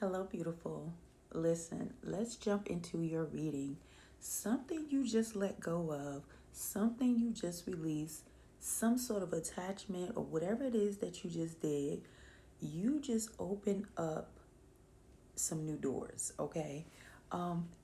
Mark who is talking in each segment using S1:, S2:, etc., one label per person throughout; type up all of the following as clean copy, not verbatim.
S1: Hello, beautiful. Listen, let's jump into your reading. Something you just let go of, something you just released, some sort of attachment or whatever it is that you just did, you just open up some new doors, okay?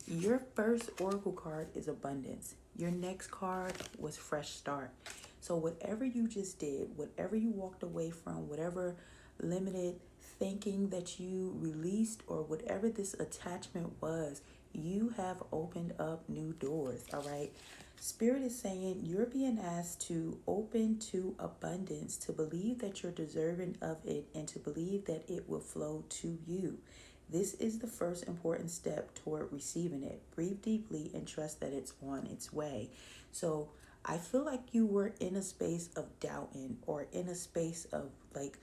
S1: Your first oracle card is abundance. Your next card was fresh start. So whatever you just did, whatever you walked away from, whatever limited thinking that you released or whatever this attachment was, you have opened up new doors, all right? Spirit is saying you're being asked to open to abundance, to believe that you're deserving of it, and to believe that it will flow to you. This is the first important step toward receiving it. Breathe deeply and trust that it's on its way. So I feel like you were in a space of doubting or in a space of like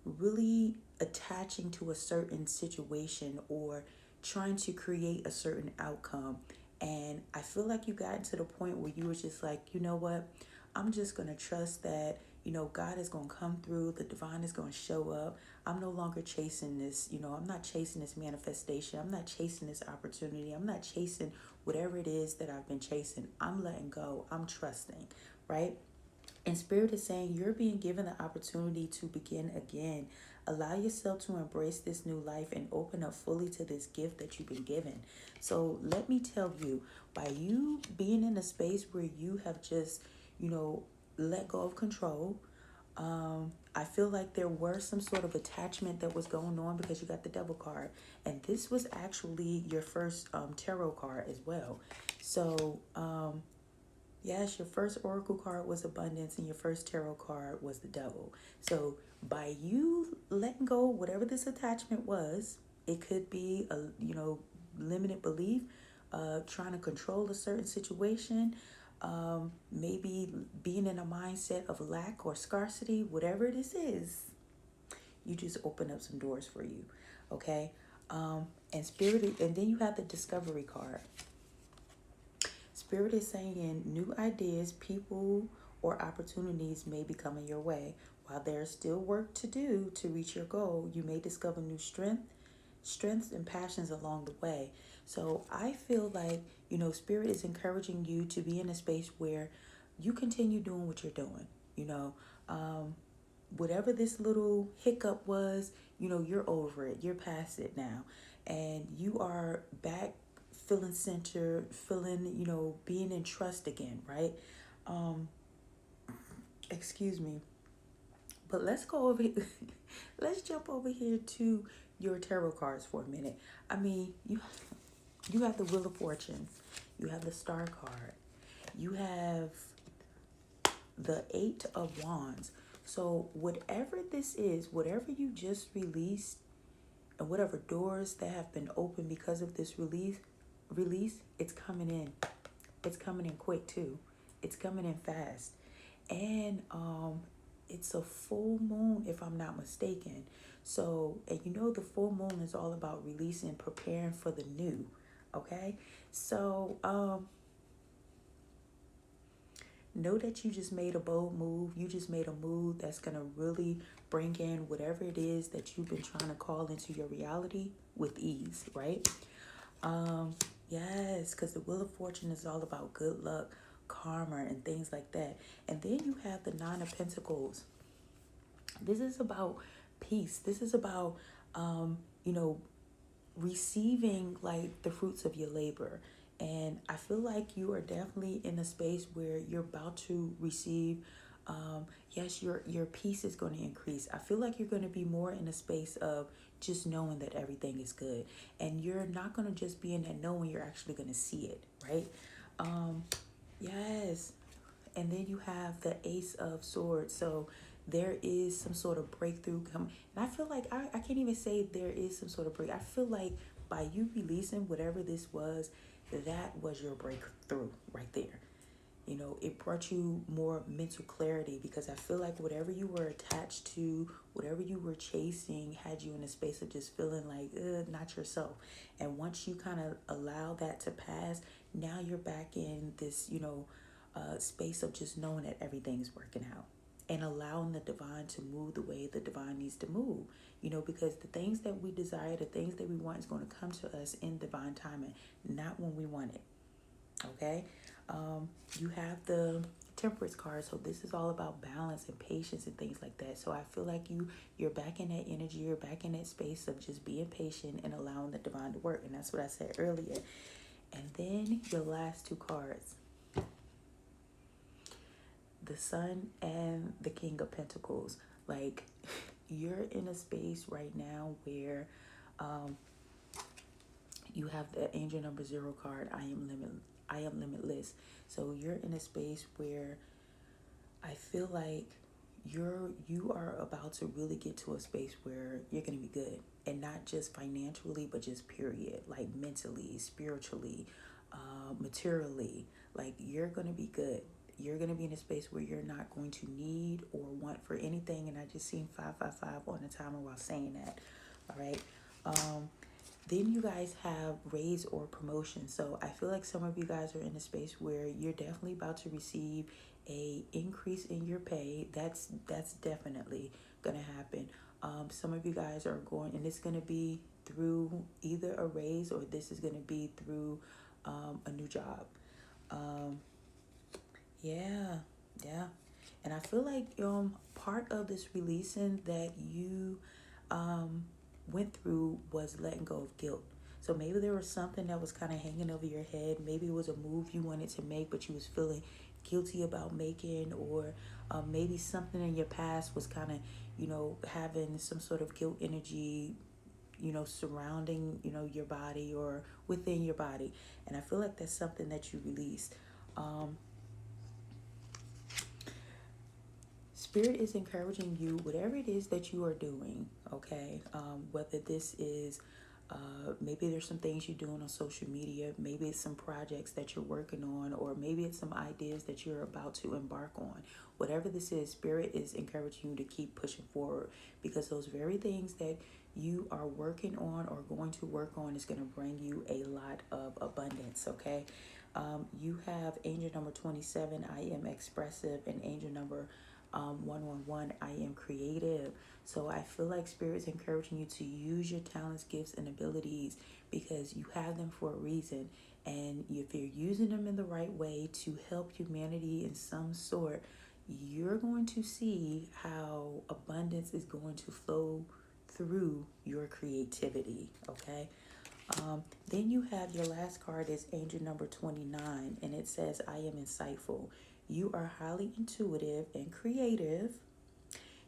S1: really attaching to a certain situation or trying to create a certain outcome. And I feel like you got to the point where you were just like, you know what? I'm just going to trust that, God is going to come through. The divine is going to show up. I'm no longer chasing this, I'm not chasing this manifestation. I'm not chasing this opportunity. I'm not chasing whatever it is that I've been chasing. I'm letting go. I'm trusting, right? And Spirit is saying you're being given the opportunity to begin again. Allow yourself to embrace this new life and open up fully to this gift that you've been given. So let me tell you, by you being in a space where you have just, let go of control, I feel like there were some sort of attachment that was going on because you got the devil card. And this was actually your first tarot card as well. So, yes, your first oracle card was abundance and your first tarot card was the devil. So by you letting go, whatever this attachment was, it could be a limited belief, trying to control a certain situation, maybe being in a mindset of lack or scarcity, whatever this is, you just open up some doors for you, okay? And spirit, and then you have the discovery card. Spirit is saying new ideas, people, or opportunities may be coming your way. While there's still work to do to reach your goal, you may discover new strengths and passions along the way. So I feel like, Spirit is encouraging you to be in a space where you continue doing what you're doing. You know, um, Whatever this little hiccup was, you're over it. You're past it now. And you are back feeling centered, feeling, being in trust again, right? Um, Excuse me. But let's go over here. Let's jump over here to your tarot cards for a minute. I mean, you have the Wheel of Fortune. You have the Star card. You have the Eight of Wands. So whatever this is, whatever you just released, and whatever doors that have been opened because of this release, it's coming in. It's coming in quick too. It's coming in fast. And it's a full moon if I'm not mistaken. So, and the full moon is all about releasing, preparing for the new. Okay? So, know that you just made a bold move. You just made a move that's going to really bring in whatever it is that you've been trying to call into your reality with ease, right? Um, yes, because the Wheel of Fortune is all about good luck, karma, and things like that. And then you have the Nine of Pentacles. This is about peace. This is about, um, you know, receiving like the fruits of your labor. And I feel like you are definitely in a space where you're about to receive, yes, your peace is going to increase. I feel like you're going to be more in a space of just knowing that everything is good, and you're not going to just be in that knowing, you're actually going to see it, right? um yes. And then you have the Ace of Swords. So there is some sort of breakthrough coming. And I feel like I can't even say there is some sort of break. I feel like by you releasing whatever this was, that was your breakthrough right there. It brought you more mental clarity because I feel like whatever you were attached to, whatever you were chasing, had you in a space of just feeling like not yourself. And once you kind of allow that to pass, now you're back in this, space of just knowing that everything's working out. and allowing the divine to move the way the divine needs to move. Because the things that we desire, the things that we want is going to come to us in divine timing, not when we want it. Okay? You have the Temperance card, so this is all about balance and patience and things like that. So I feel like you're back in that energy, you're back in that space of just being patient and allowing the divine to work. And that's what I said earlier. And then your last two cards, the Sun and the King of Pentacles. Like, you're in a space right now where you have the angel number 0 card. I am limitless. So you're in a space where I feel like you are about to really get to a space where you're going to be good, and not just financially, but just period, like mentally, spiritually, materially. Like, you're going to be good. You're going to be in a space where you're not going to need or want for anything. And I just seen 555 on the timer while saying that. All right. Then you guys have raise or promotion. So I feel like some of you guys are in a space where you're definitely about to receive a increase in your pay. That's definitely gonna happen. Some of you guys are going, and it's gonna be through either a raise, or this is gonna be through a new job. Yeah, yeah. And I feel like part of this releasing that you went through was letting go of guilt. So maybe there was something that was kind of hanging over your head. Maybe it was a move you wanted to make, but you was feeling guilty about making, or maybe something in your past was kind of, having some sort of guilt energy, surrounding, your body or within your body. And I feel like that's something that you released. Spirit is encouraging you, whatever it is that you are doing, okay? Whether this is, maybe there's some things you're doing on social media, maybe it's some projects that you're working on, or maybe it's some ideas that you're about to embark on. Whatever this is, Spirit is encouraging you to keep pushing forward, because those very things that you are working on or going to work on is going to bring you a lot of abundance, okay? You have angel number 27, I am expressive, and angel number 111, I am creative. So I feel like Spirit's encouraging you to use your talents, gifts, and abilities, because you have them for a reason. And if you're using them in the right way to help humanity in some sort, you're going to see how abundance is going to flow through your creativity, okay? Then you have your last card is angel number 29, and it says, I am insightful. You are highly intuitive and creative.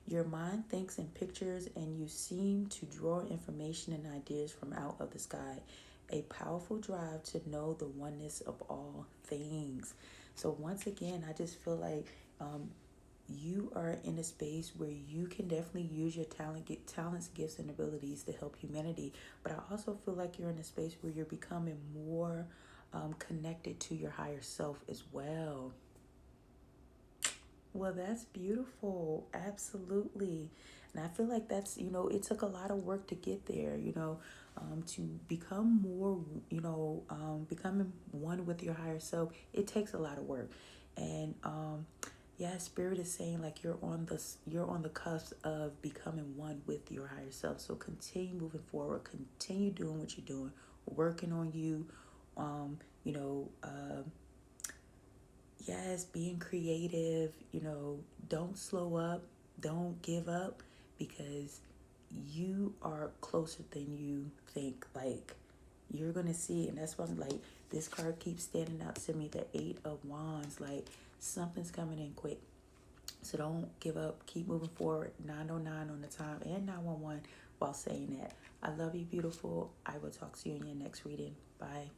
S1: Your mind thinks in pictures, and you seem to draw information and ideas from out of the sky. A powerful drive to know the oneness of all things. So once again, I just feel like you are in a space where you can definitely use your talents, gifts, and abilities to help humanity. But I also feel like you're in a space where you're becoming more connected to your higher self as well. Well, that's beautiful. Absolutely. And I feel like that's, it took a lot of work to get there, to become more, becoming one with your higher self. It takes a lot of work. And, yeah, Spirit is saying like you're on the cusp of becoming one with your higher self. So continue moving forward, continue doing what you're doing, working on you, you know, yes, being creative, don't slow up, don't give up, because you are closer than you think. Like, you're going to see, and that's why I'm like, this card keeps standing out to me, the 8 of Wands, like something's coming in quick. So don't give up, keep moving forward. 909 on the time and 911 while saying that. I love you, beautiful. I will talk to you in your next reading. Bye.